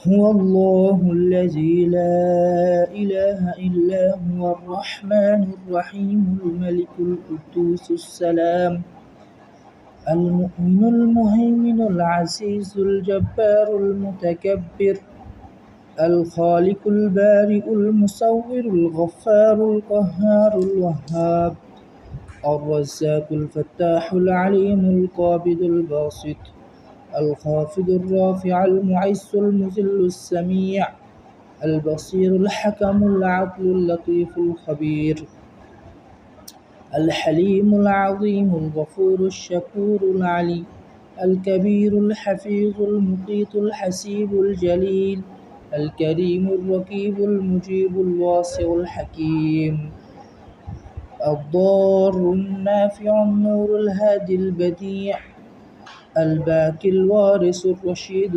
هو الله الذي لا إله إلا هو الرحمن الرحيم الملك القدوس السلام المؤمن المهيمن العزيز الجبار المتكبر الخالق البارئ المصور الغفار القهار الوهاب الرزاق الفتاح العليم القابض الباسط الخافض الرافع المعز المذل السميع البصير الحكم العدل اللطيف الخبير الحليم العظيم الغفور الشكور العلي الكبير الحفيظ المقيت الحسيب الجليل الكريم الرقيب المجيب الواسع الحكيم الضار النافع النور الهادي البديع الباقي الوارث الرشيد